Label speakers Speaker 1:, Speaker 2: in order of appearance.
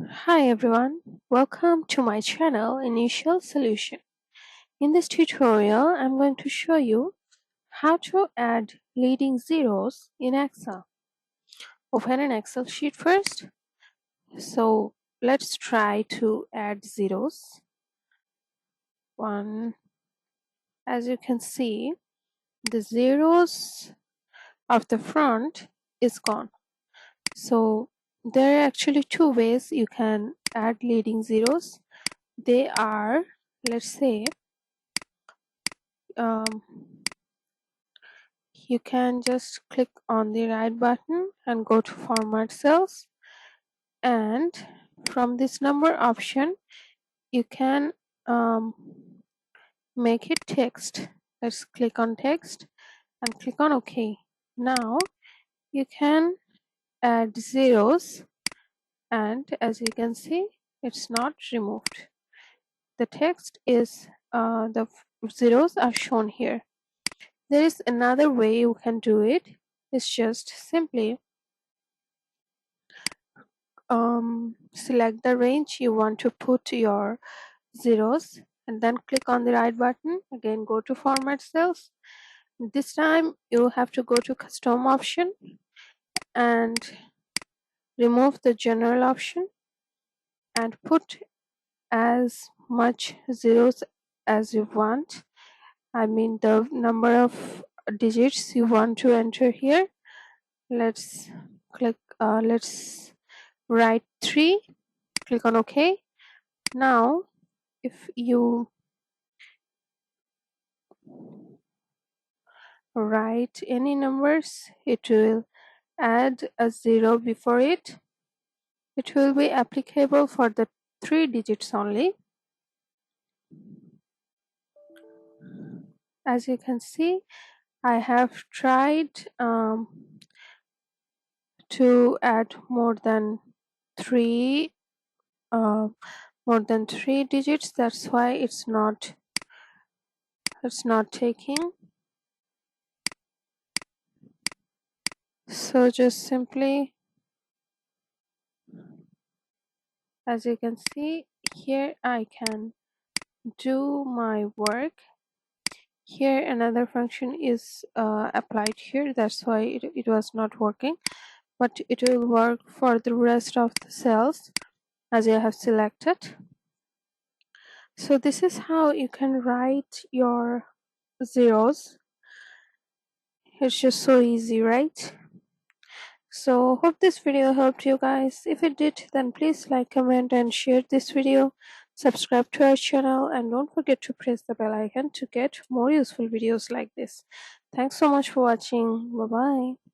Speaker 1: Hi everyone, welcome to my channel Initial Solution. In this tutorial, I'm going to show you how to add leading zeros in Excel. Open an Excel sheet first. So let's try to add zeros. As you can see, the zeros of the front is gone. So there are actually two ways you can add leading zeros. They are, let's say, you can just click on the right button and go to format cells, and from this number option you can make it text. Let's click on text and click on OK. Now you can add zeros, and as you can see, it's not removed. The text is the zeros are shown here. There is another way you can do it. It's just simply select the range you want to put your zeros, and then click on the right button. Again, go to format cells. This time you have to go to custom option and remove the general option and put as much zeros as you want. I mean the number of digits you want to enter here. Let's write 3. Click on OK. Now if you write any numbers, it will add a 0 before it. It will be applicable for the 3 digits only. As you can see, I have tried to add more than 3 digits. That's why it's not taking. So just simply, as you can see here, I can do my work. Here another function is applied here, that's why it was not working, but it will work for the rest of the cells as you have selected. So this is how you can write your zeros. It's just so easy, right? So hope this video helped you guys. If it did, then please like, comment and share this video. Subscribe to our channel and don't forget to press the bell icon to get more useful videos like this. Thanks so much for watching. Bye bye.